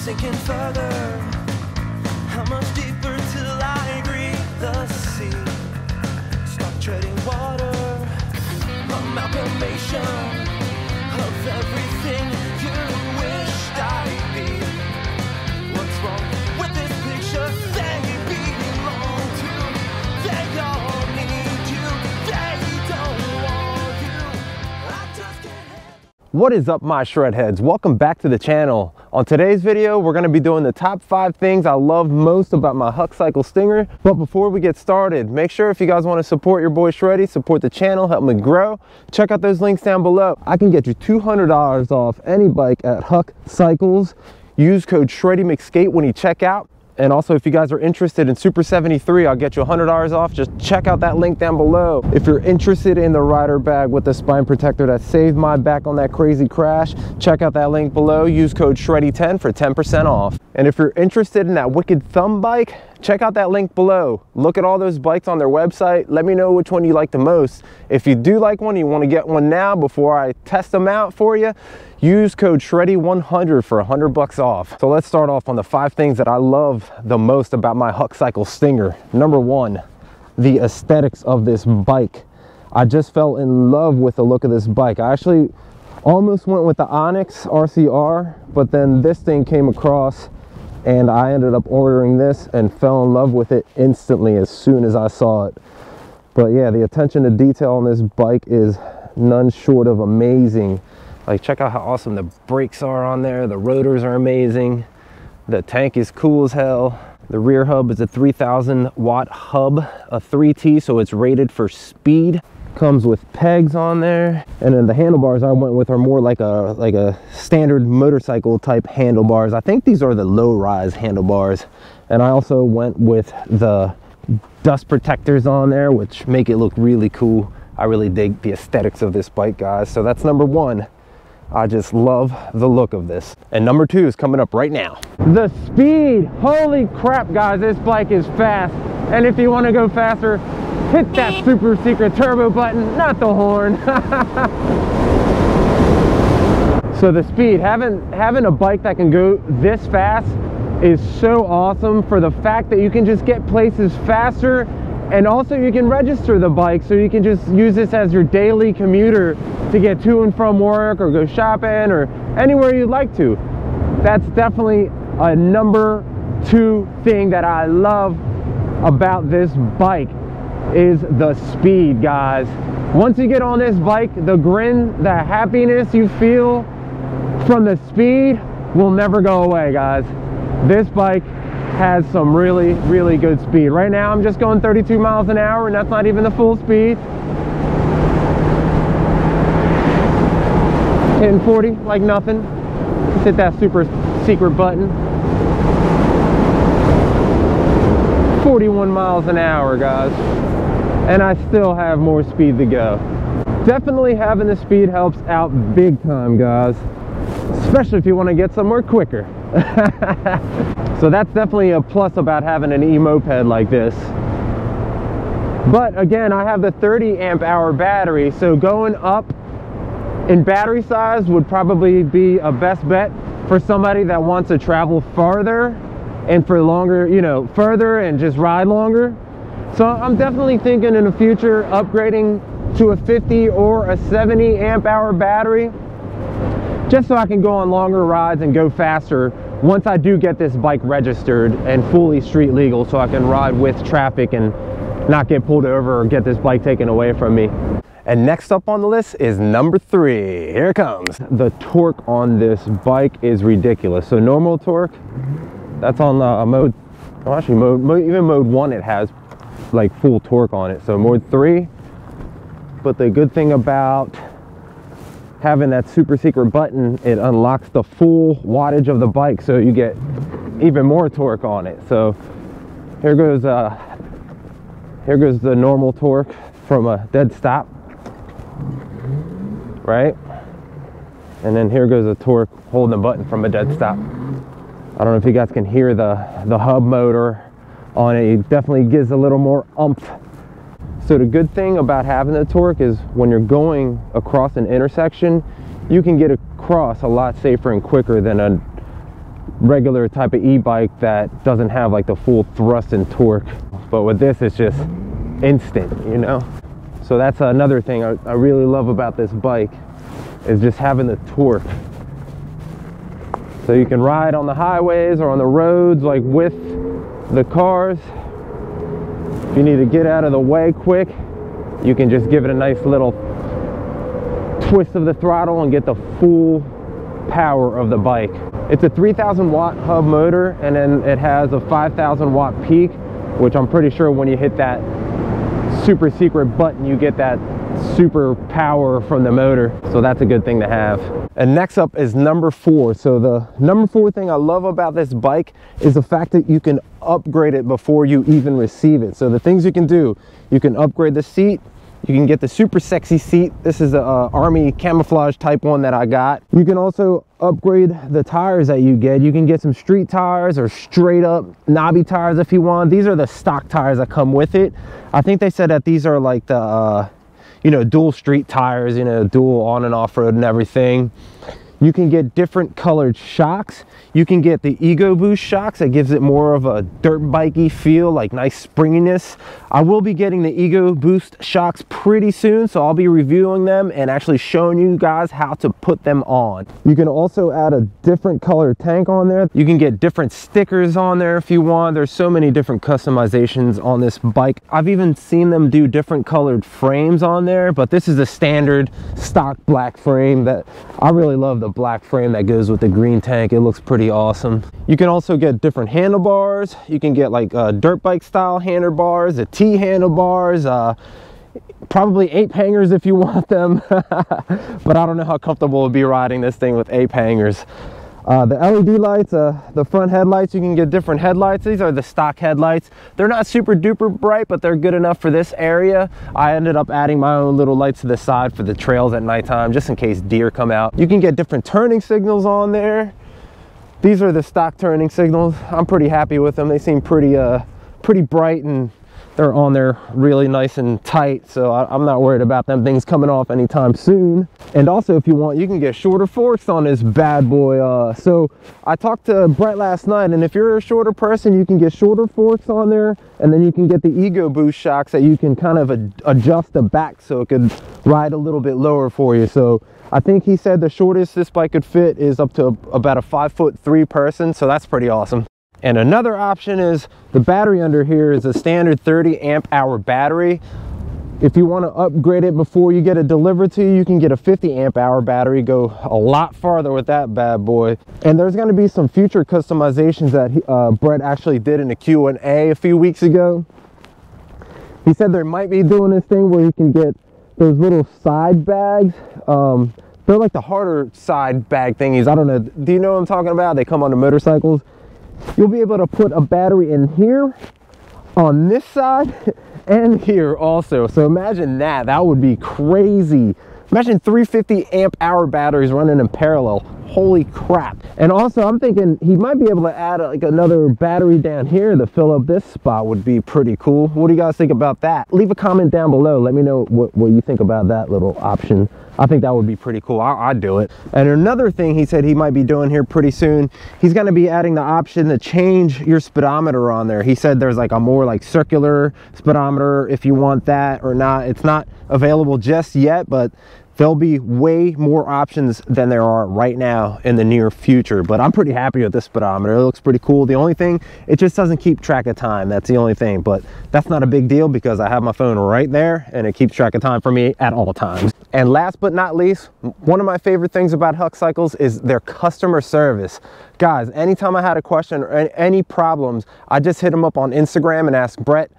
sinking further. How much deeper till I reach the sea? Stop treading water. Amalgamation of everything you wished I'd be. What's wrong with this picture? They belong to. They all need you. They don't want you. I just can't have. What is up, my shred heads? Welcome back to the channel. On today's video, we're going to be doing the top 5 things I love most about my Huck Cycles Stinger. But before we get started, make sure if you guys want to support your boy Shreddie, support the channel, help me grow, check out those links down below. I can get you $200 off any bike at Huck Cycles. Use code SHREDDIEMcSkate when you check out. And also, if you guys are interested in Super 73, I'll get you $100 off. Just check out that link down below. If you're interested in the rider bag with the spine protector that saved my back on that crazy crash, check out that link below. Use code SHREDDIE10 for 10% off. And if you're interested in that wicked thumb bike, check out that link below. Look at all those bikes on their website. Let me know which one you like the most. If you do like one, you want to get one now before I test them out for you, use code SHREDDIE100 for $100 off. So let's start off on the 5 things that I love the most about my Huck Cycles Stinger. Number 1, the aesthetics of this bike. I just fell in love with the look of this bike. I actually almost went with the Onyx RCR, but then this thing came across and I ended up ordering this and fell in love with it instantly as soon as I saw it. But yeah, the attention to detail on this bike is none short of amazing. Like, check out how awesome the brakes are on there. The rotors are amazing. The tank is cool as hell. The rear hub is a 3,000 watt hub, a 3T, so it's rated for speed. Comes with pegs on there, and then the handlebars I went with are more like a standard motorcycle type handlebars. I think these are the low rise handlebars. And I also went with the dust protectors on there, which make it look really cool. I really dig the aesthetics of this bike, guys. So that's number 1. I just love the look of this. And number 2 is coming up right now. The speed. Holy crap, guys, this bike is fast. And if you want to go faster, hit that super secret turbo button, not the horn. So the speed, having a bike that can go this fast is so awesome, for the fact that you can just get places faster, and also you can register the bike, so you can just use this as your daily commuter to get to and from work or go shopping or anywhere you'd like to. That's definitely a number 2 thing that I love about this bike, is the speed, guys. Once you get on this bike, the grin, the happiness you feel from the speed will never go away, guys. This bike has some really, really good speed. Right now I'm just going 32 miles an hour, and that's not even the full speed. Hitting 40 like nothing. Just hit that super secret button. 41 miles an hour, guys. And I still have more speed to go. Definitely having the speed helps out big time, guys. Especially if you want to get somewhere quicker. So that's definitely a plus about having an e-moped like this. But again, I have the 30 amp hour battery, so going up in battery size would probably be a best bet for somebody that wants to travel farther and for longer, you know, further and just ride longer. So I'm definitely thinking in the future upgrading to a 50 or a 70 amp hour battery, just so I can go on longer rides and go faster once I do get this bike registered and fully street legal, so I can ride with traffic and not get pulled over or get this bike taken away from me. And next up on the list is number 3. Here it comes. The torque on this bike is ridiculous. So normal torque, that's on mode, well, actually even mode 1 it has like full torque on it. So mode 3, but the good thing about having that super secret button, it unlocks the full wattage of the bike, so you get even more torque on it. So here goes the normal torque from a dead stop, right? And then here goes the torque holding the button from a dead stop. I don't know if you guys can hear the hub motor on it. It definitely gives a little more oomph. So the good thing about having the torque is when you're going across an intersection, you can get across a lot safer and quicker than regular type of e-bike that doesn't have like the full thrust and torque. But with this, it's just instant, you know? So that's another thing I really love about this bike, is just having the torque. So you can ride on the highways or on the roads like with the cars. If you need to get out of the way quick, you can just give it a nice little twist of the throttle and get the full power of the bike. It's a 3,000 watt hub motor, and then it has a 5,000 watt peak, which I'm pretty sure when you hit that super secret button, you get that super power from the motor. So that's a good thing to have. And next up is number 4. So the number 4 thing I love about this bike is the fact that you can upgrade it before you even receive it. So the things you can do, you can upgrade the seat. You can get the super sexy seat. This is the Army camouflage type one that I got. You can also upgrade the tires that you get. You can get some street tires or straight up knobby tires if you want. These are the stock tires that come with it. I think they said that these are like the, you know, dual street tires, you know, dual on and off road and everything. You can get different colored shocks. You can get the Ego Boost shocks that gives it more of a dirt bikey feel, like nice springiness. I will be getting the Ego Boost shocks pretty soon, so I'll be reviewing them and actually showing you guys how to put them on. You can also add a different color tank on there. You can get different stickers on there if you want. There's so many different customizations on this bike. I've even seen them do different colored frames on there, but this is the standard stock black frame. That I really love the black frame that goes with the green tank. It looks pretty awesome. You can also get different handlebars. You can get like dirt bike style handlebars, the T handlebars, probably ape hangers if you want them. But I don't know how comfortable it will be riding this thing with ape hangers. The LED lights, the front headlights, you can get different headlights. These are the stock headlights. They're not super duper bright, but they're good enough for this area. I ended up adding my own little lights to the side for the trails at nighttime, just in case deer come out. You can get different turning signals on there. These are the stock turning signals. I'm pretty happy with them. They seem pretty bright, and they're on there really nice and tight, so I'm not worried about them things coming off anytime soon. And also, if you want, you can get shorter forks on this bad boy. So I talked to Brett last night, and if you're a shorter person, you can get shorter forks on there, and then you can get the Ego Boost shocks that you can kind of adjust the back so it could ride a little bit lower for you. So I think he said the shortest this bike could fit is up to about a 5'3" person, so that's pretty awesome. And another option is the battery under here is a standard 30 amp hour battery. If you want to upgrade it before you get it delivered to you, you can get a 50 amp hour battery, go a lot farther with that bad boy. And there's going to be some future customizations that Brett actually did in the Q&A a few weeks ago. He said they might be doing this thing where you can get those little side bags. They're like the harder side bag thingies. I don't know. Do you know what I'm talking about? They come on the motorcycles. You'll be able to put a battery in here, on this side, and here also. So imagine that. That would be crazy. Imagine 350 amp hour batteries running in parallel. Holy crap. And also I'm thinking he might be able to add like another battery down here to fill up this spot. Would be pretty cool. What do you guys think about that? Leave a comment down below. Let me know what you think about that little option. I think that would be pretty cool. I'd do it. And another thing he said he might be doing here pretty soon, he's going to be adding the option to change your speedometer on there. He said there's like a more like circular speedometer if you want that or not. It's not available just yet, but there'll be way more options than there are right now in the near future. But I'm pretty happy with this speedometer. It looks pretty cool. The only thing, it just doesn't keep track of time. That's the only thing, but that's not a big deal because I have my phone right there and it keeps track of time for me at all times. And last but not least, one of my favorite things about Huck Cycles is their customer service. Guys, anytime I had a question or any problems, I just hit them up on Instagram and ask Brett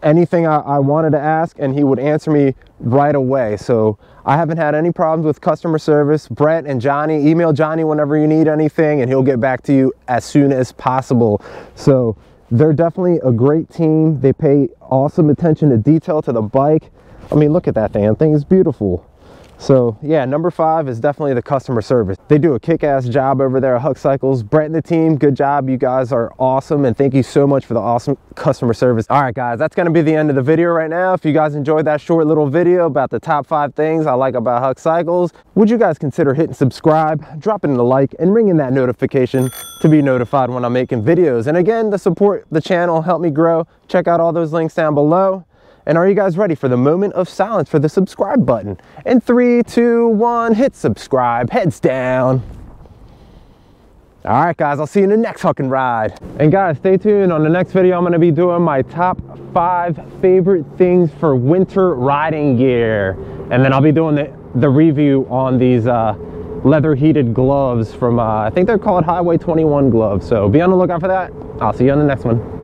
anything I wanted to ask, and he would answer me right away. So I haven't had any problems with customer service. Brett and Johnny, email Johnny whenever you need anything and he'll get back to you as soon as possible. So they're definitely a great team. They pay awesome attention to detail to the bike. I mean, look at that thing. That thing is beautiful. So yeah, number 5 is definitely the customer service. They do a kick-ass job over there at Huck Cycles. Brett and the team, good job. You guys are awesome, and thank you so much for the awesome customer service. All right guys, that's gonna be the end of the video right now. If you guys enjoyed that short little video about the top 5 things I like about Huck Cycles, would you guys consider hitting subscribe, dropping a like, and ringing that notification to be notified when I'm making videos? And again, to support the channel, help me grow, check out all those links down below. And are you guys ready for the moment of silence for the subscribe button? In 3, 2, 1, hit subscribe, heads down. All right guys, I'll see you in the next Huckin' Ride. And guys, stay tuned. On the next video, I'm gonna be doing my top 5 favorite things for winter riding gear. And then I'll be doing the review on these leather heated gloves from, I think they're called Highway 21 gloves. So be on the lookout for that. I'll see you on the next one.